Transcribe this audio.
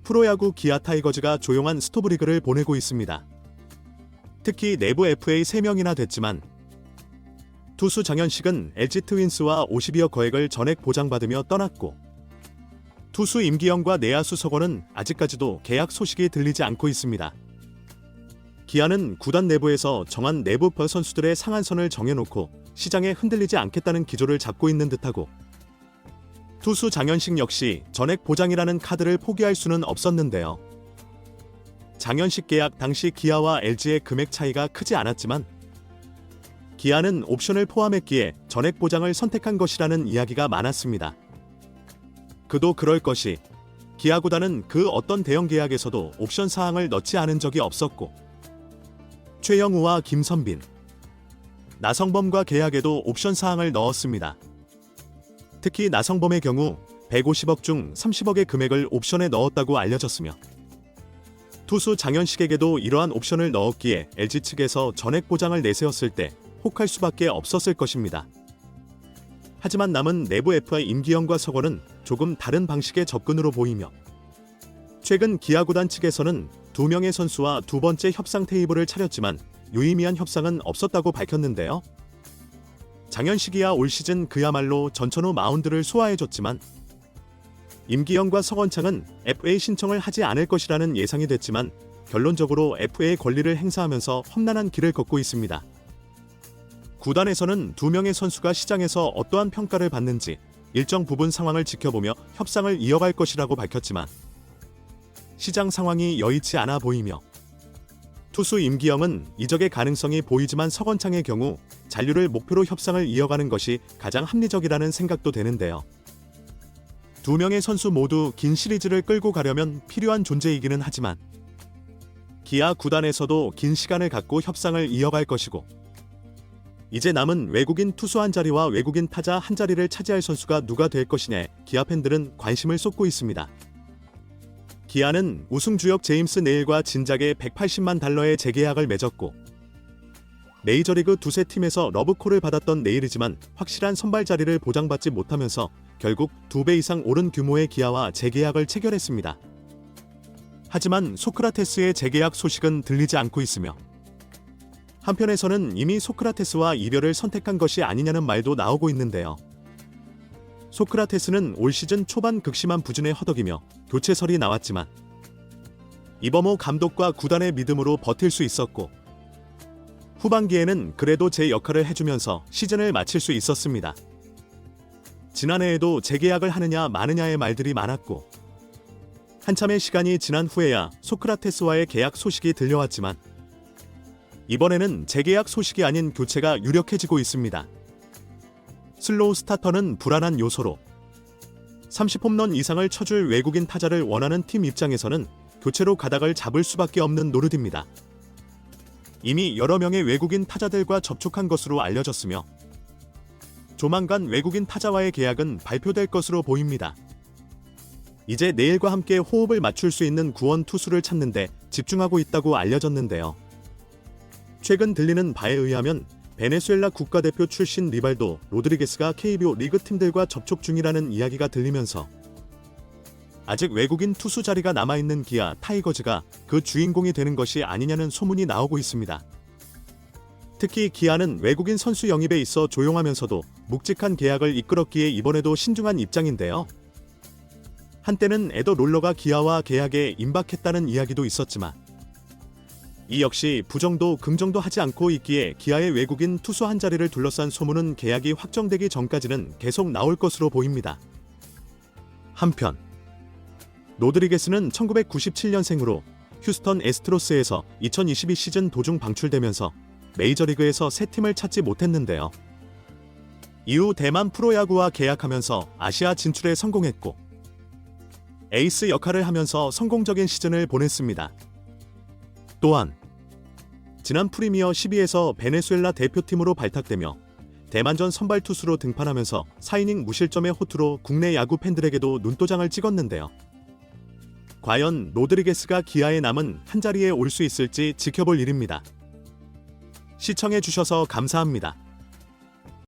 프로야구 기아 타이거즈가 조용한 스토브리그를 보내고 있습니다. 특히 내부 FA 3명이나 됐지만 투수 장현식은 LG 트윈스와 50여 거액을 전액 보장받으며 떠났고, 투수 임기영과 내야수 서건은 아직까지도 계약 소식이 들리지 않고 있습니다. 기아는 구단 내부에서 정한 내부 선수들의 상한선을 정해놓고 시장에 흔들리지 않겠다는 기조를 잡고 있는 듯하고, 투수 장현식 역시 전액 보장이라는 카드를 포기할 수는 없었는데요. 장현식 계약 당시 기아와 LG의 금액 차이가 크지 않았지만 기아는 옵션을 포함했기에 전액 보장을 선택한 것이라는 이야기가 많았습니다. 그도 그럴 것이, 기아 구단은 그 어떤 대형 계약에서도 옵션 사항을 넣지 않은 적이 없었고, 최영우와 김선빈, 나성범과 계약에도 옵션 사항을 넣었습니다. 특히 나성범의 경우 150억 중 30억의 금액을 옵션에 넣었다고 알려졌으며, 투수 장현식에게도 이러한 옵션을 넣었기에 LG 측에서 전액 보장을 내세웠을 때 혹할 수밖에 없었을 것입니다. 하지만 남은 내부 FA 임기영과 서건은 조금 다른 방식의 접근으로 보이며, 최근 기아 구단 측에서는 2명의 선수와 두 번째 협상 테이블을 차렸지만 유의미한 협상은 없었다고 밝혔는데요. 장현식이야 올 시즌 그야말로 전천후 마운드를 소화해줬지만, 임기영과 서건창은 FA 신청을 하지 않을 것이라는 예상이 됐지만 결론적으로 FA 권리를 행사하면서 험난한 길을 걷고 있습니다. 구단에서는 2명의 선수가 시장에서 어떠한 평가를 받는지 일정 부분 상황을 지켜보며 협상을 이어갈 것이라고 밝혔지만, 시장 상황이 여의치 않아 보이며, 투수 임기영은 이적의 가능성이 보이지만 서건창의 경우 잔류를 목표로 협상을 이어가는 것이 가장 합리적이라는 생각도 되는데요. 2명의 선수 모두 긴 시리즈를 끌고 가려면 필요한 존재이기는 하지만 기아 구단에서도 긴 시간을 갖고 협상을 이어갈 것이고, 이제 남은 외국인 투수 한 자리와 외국인 타자 한 자리를 차지할 선수가 누가 될 것이냐에 기아 팬들은 관심을 쏟고 있습니다. 기아는 우승 주역 제임스 네일과 진작에 180만 달러의 재계약을 맺었고, 메이저리그 두세 팀에서 러브콜을 받았던 네일이지만 확실한 선발 자리를 보장받지 못하면서 결국 2배 이상 오른 규모의 기아와 재계약을 체결했습니다. 하지만 소크라테스의 재계약 소식은 들리지 않고 있으며, 한편에서는 이미 소크라테스와 이별을 선택한 것이 아니냐는 말도 나오고 있는데요. 소크라테스는 올 시즌 초반 극심한 부진에 허덕이며 교체설이 나왔지만 이범호 감독과 구단의 믿음으로 버틸 수 있었고, 후반기에는 그래도 제 역할을 해주면서 시즌을 마칠 수 있었습니다. 지난해에도 재계약을 하느냐 마느냐의 말들이 많았고, 한참의 시간이 지난 후에야 소크라테스와의 계약 소식이 들려왔지만 이번에는 재계약 소식이 아닌 교체가 유력해지고 있습니다. 슬로우 스타터는 불안한 요소로 30홈런 이상을 쳐줄 외국인 타자를 원하는 팀 입장에서는 교체로 가닥을 잡을 수밖에 없는 노릇입니다. 이미 여러 명의 외국인 타자들과 접촉한 것으로 알려졌으며 조만간 외국인 타자와의 계약은 발표될 것으로 보입니다. 이제 내일과 함께 호흡을 맞출 수 있는 구원 투수를 찾는 데 집중하고 있다고 알려졌는데요. 최근 들리는 바에 의하면 베네수엘라 국가대표 출신 리발도 로드리게스가 KBO 리그 팀들과 접촉 중이라는 이야기가 들리면서 아직 외국인 투수 자리가 남아있는 기아 타이거즈가 그 주인공이 되는 것이 아니냐는 소문이 나오고 있습니다. 특히 기아는 외국인 선수 영입에 있어 조용하면서도 묵직한 계약을 이끌었기에 이번에도 신중한 입장인데요. 한때는 에더 롤러가 기아와 계약에 임박했다는 이야기도 있었지만 이 역시 부정도 긍정도 하지 않고 있기에 기아의 외국인 투수 한 자리를 둘러싼 소문은 계약이 확정되기 전까지는 계속 나올 것으로 보입니다. 한편 로드리게스는 1997년생으로 휴스턴 애스트로스에서 2022 시즌 도중 방출되면서 메이저리그에서 새 팀을 찾지 못했는데요. 이후 대만 프로야구와 계약하면서 아시아 진출에 성공했고 에이스 역할을 하면서 성공적인 시즌을 보냈습니다. 또한 지난 프리미어 12에서 베네수엘라 대표팀으로 발탁되며 대만전 선발 투수로 등판하면서 4이닝 무실점의 호투로 국내 야구 팬들에게도 눈도장을 찍었는데요. 과연 로드리게스가 기아에 남은 한 자리에 올 수 있을지 지켜볼 일입니다. 시청해주셔서 감사합니다.